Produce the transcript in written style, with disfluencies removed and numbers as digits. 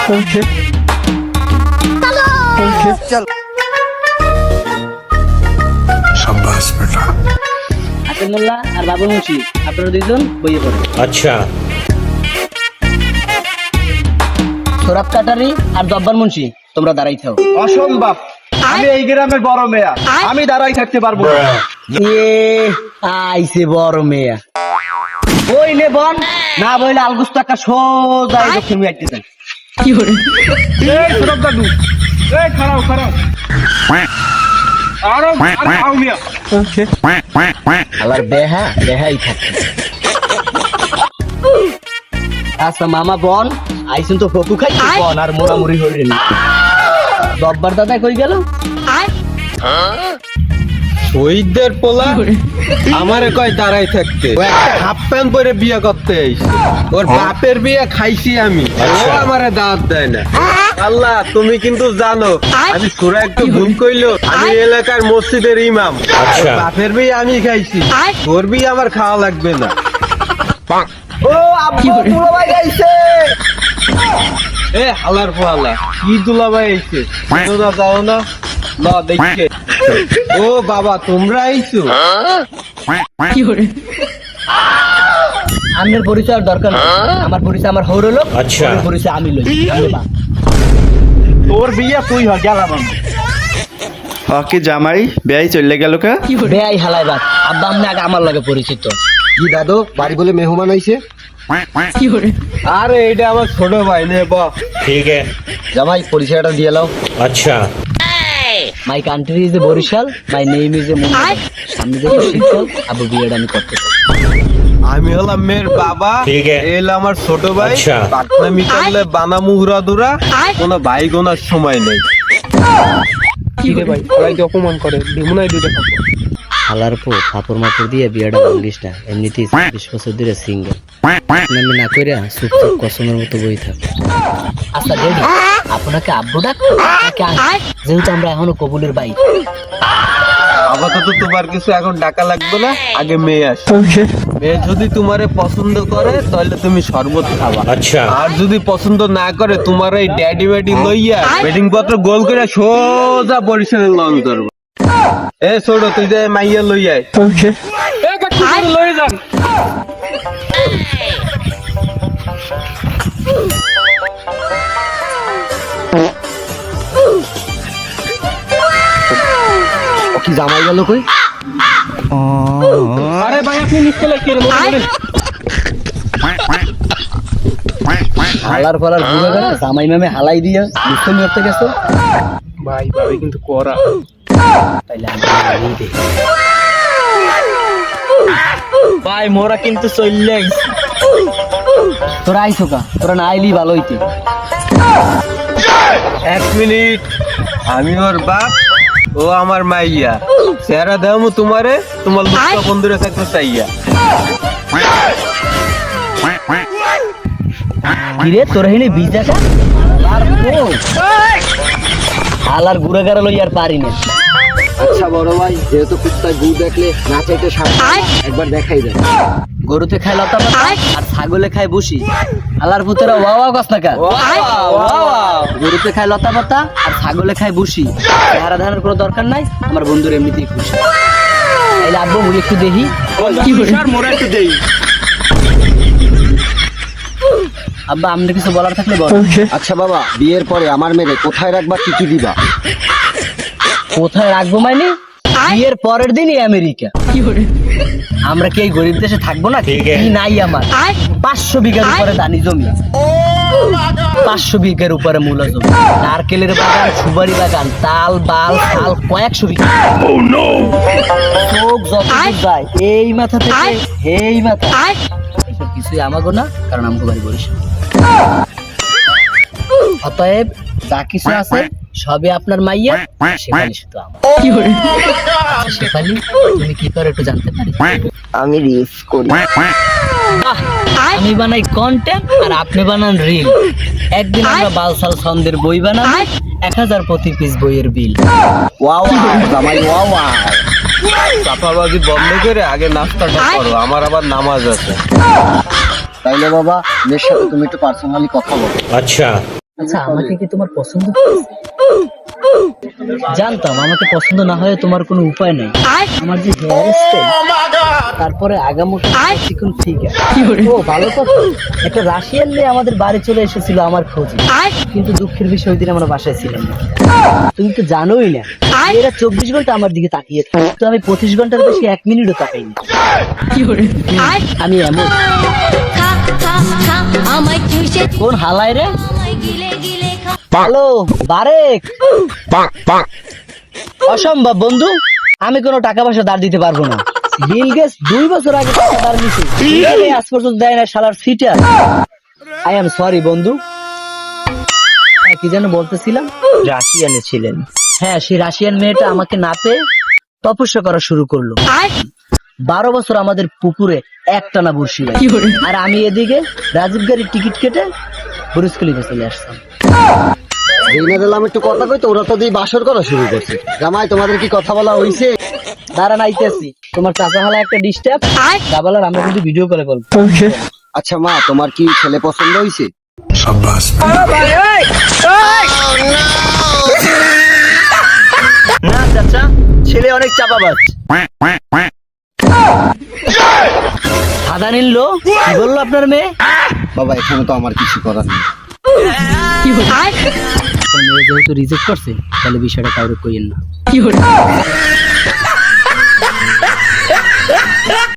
চল शाबाश बेटा। আসেন মোল্লা আর বাবুল মুন্সি, আপনারা দুইজন বইয়ে পড়েন। अच्छा সোরাব কাটারি আর জব্বার মুন্সি, তোমরা দাঁড়াই থাও। অসম্ভব, আমি এই গ্রামের বড় মেয়া, আমি দাঁড়াই থাকতে পারবো না। আইসে বড় মেয়া, ওই নে বন না বইলে আলগুস টাকা সোজা এই দক্ষিণ মিয়াইতে যান। এই সরব দাদু, এই খারাও খারাও, আরো আর খাও মিয়া। আবার বেহাই থাকে। আচ্ছা মামা বন আইসুন তো ফকু খাই বন আর মোড়ামুড়ি হইলে না। জব্বার দাদা কই গেল? শহীদদের পোলা আমারে কয় দাঁড়াই থাকতে, ও একটা হাফ প্যান্ট পরে বিয়ে করতে আইছে। ওর বাপের বিয়ে খাইছি আমি, ও আমারে দাওয়াত দেয় না। আল্লাহ তুমি কিন্তু জানো আমি তোরা একটু ভুল কইলো, আমি এলাকার মসজিদের ইমাম। আচ্ছা। ওর বাপের বিয়ে আমি খাইছি, তোর বিয়ে আমার খাওয়া লাগবে না। ও আব্বু দুলাভাই আইছে। এ হালার পোলা কি দুলাভাই আইছে, তোরা যাও না না দেখে। ও বাবা তোমরা আইছো? আমার পরিচয় আর দরকার নেই, আমার পরিচয় আমার হৌর লোক, আচ্ছা। ওর পরিচয় আমি লই। আমি বাপ। তোর বিয়ে তুই হ গেলাম আমি। ওকে জামাই বেয়াই চলে গেল কা? বেয়াই হালাই বাপ, আব্বা আমনে আগে আমার লগে পরিচিত। কি দাদু বাড়ি বলে মেহমান আইছে? আরে এটা আমার ছোট ভাই নে বাহ। ठीक है জামাই পরিচয়টা দিয়ে লাও। अच्छा my country is a Barishal, my name is a Mohammad. সামনে দেখো শীতকাল, আবু বিয়েটা আমি করতে চাই। আমি হলাম মেয়ের বাবা, ঠিক আছে। এল আমার ছোট ভাই। আচ্ছা। পাকনামি করলে বানা মুহুরা দুরা, কোনো ভাই গোনার সময় নেই। কি রে ভাই, ওরাই তো অপমান করে, দিমুনাই দুইটা খাবো। হালার পো কাপড় মাপড় দিয়ে বিয়েটা ভাঙ্গিস না, এমনিতেই 20 বছর ধরে সিঙ্গেল। আমি না কইরা চুপ চুপ কসমের মতো বই থাক। আচ্ছা ড্যাডি, আপনাকে আব্বু ডাক নাকি আঙ্কেল? যেহেতু আমরা এখনো কবুলের বাইরে। আপাতত তোমার কিছু এখন ডাকা লাগবে না, আগে মেয়ে আসে। মেয়ে যদি তোমারে পছন্দ করে তাহলে তুমি শরবত খাবা। अच्छा আর যদি পছন্দ না করে তোমার এই ড্যাডি ব্যাডি লইয়া বেডিং পত্র গোল করে সোজা বরিশালে লং করবো। এ ছোট তুই যে মাইয়া লইয়া আয়। এ কাকু তুমি লয়ে যান। ও কি জামাই গেল কই? আরে ভাই আপনি নিচতলায় কে রে মোড়া? হালার ফালার ঘুরে গেল, জামাই মামে হালাই দিয়া মিষ্টি নিতে গেছো। ভাই ভাবি কিন্তু করা। তাইলে আমি হালাই দেই। ভাই মোরা কিন্তু চললে আইছি। তোরা আইছো কা? তোরা না আইলি ভালো হইতে। এক মিনিট, আমি ওর বাপ, ও আমার মাইয়া। চেহারা দেবো তোমারে, তোমার লুকা বন্ধুরা থাকতে চাইয়া। কিরে তোরা হিনে বিজাটা আর কো হালার ঘুরে গেল লই আর পারি না। আচ্ছা বড় ভাই, যেহেতু কুত্তায় গু দেখলে না চাইতে একবার দেখাই দেয়। গরুতে খায় লতা পাতা আর ছাগলে খায় বসি। আলার পুতেরা ওয়া ওয়া কস না কা? গরুতে খায় লতা পাতা আর ছাগলে খায় বসি। চেহারা ধারণের কোনো দরকার নাই, আমার বন্ধুর এমনিতেই খুশি। তাইলে আব্বু মুই একটু দেখি কি আর মোরা একটু দেই। আব্বা আপনি কিছু বলার থাকলে বল। আচ্ছা বাবা, বিয়ের পরে আমার মেয়ে কোথায় রাখবা, কি কি দিবা? কোথায় রাখবো মানে বিয়ের পরের দিনই আমেরিকা। আমরা কি এই গরিব দেশে থাকবো না? ঠিক আছে। কি নাই আমার 500 বিঘার উপরে দানি জমি, 500 বিঘার উপরে মূলা জমি, নারকেলের বাগান, সুপারি বাগান, তাল বাল শাল কয়েকশো বিঘা। চোখ যত যায় এই মাথা থেকে এই মাথা, এসব কিছুই আমাগো না, কারণ আমাকে বাড়ি বরিশাল। অতএব যা কিছু আছে সবই আপনার মাইয়া, শেফালি শুধু আমার। শেফালি তুমি কি করে একটু জানতে পারি? আমি রিলস করি। বাহ, আমি বানাই কন্টেন্ট আর আপনি বানান রিল। একদিন আমরা বালসাল ছন্দের বই বানাবো, 1000 প্রতি পিস বইয়ের বিল। ওয়াও জামাই ওয়াও। চাপাবাজি বন্ধ করে আগে নাস্তাটা করো, আমার আবার নামাজ আছে। তাইলে বাবা, মেয়ের সাথে তুমি একটু পার্সোনালি কথা বলো। अच्छा আচ্ছা আমাকে কি তোমার পছন্দ? জানতাম আমাকে পছন্দ না হয় তোমার কোনো উপায় নেই। আমার যে হেয়ার স্টাইল, তারপরে আগামোটা চিকন ঠিক আছে। ও ভালো কথা, একটা রাশিয়ান মেয়ে আমাদের বাড়ি চলে এসেছিল আমার খোঁজে, কিন্তু দুঃখের বিষয় ওই দিন আমরা বাসায় ছিলাম না। তুমি তো জানোই না, এরা 24 ঘন্টা আমার দিকে তাকিয়ে থাকে, তো আমি 25 ঘন্টার বেশি 1 মিনিটও তাকাইনি। আমি এমন কোন হালায় রে? হ্যালো বারেক। অসম্ভব বন্ধু, আমি কোনো টাকা পয়সা ধার দিতে পারবো না। বিল গেটস 2 বছর আগে টাকা ধার নিয়েছে, আজ পর্যন্ত দেয় না শালার সিটার। আই এম সরি বন্ধু। কি যেন বলতেছিলাম? রাশিয়ানে ছিলেন। হ্যাঁ, সেই রাশিয়ান মেয়েটা আমাকে না পেয়ে তপস্যা করা শুরু করলো। 12 বছর আমাদের পুকুরে একটানা বসি, আর আমি এদিকে রাজীব গাড়ির টিকিট কেটে বুরুজ খলিফা চলে আসতাম। দিলাম একটু কথা কই তো, ওরা তো দিয়ে বাসর করা শুরু করছে। জামাই তোমাদের কি কথা বলা হইছে? দাঁড়ান আইতেছি। তোমার চাচা হালা একটা ডিস্টার্ব ডাবলার, আমরা কিন্তু ভিডিও করে বলবো। আচ্ছা মা, তোমার কি ছেলে পছন্দ হইছে? शाबाश না চাচা, ছেলে অনেক চাপাবাজ। সাদা নিল কি বললো আপনার মেয়ে? বাবা এখানে তো আমার কিছু করার নেই। আপনার মেয়ে যেহেতু রিজেক্ট করছে, তাহলে বিষয়টা কাউরে কইেন না।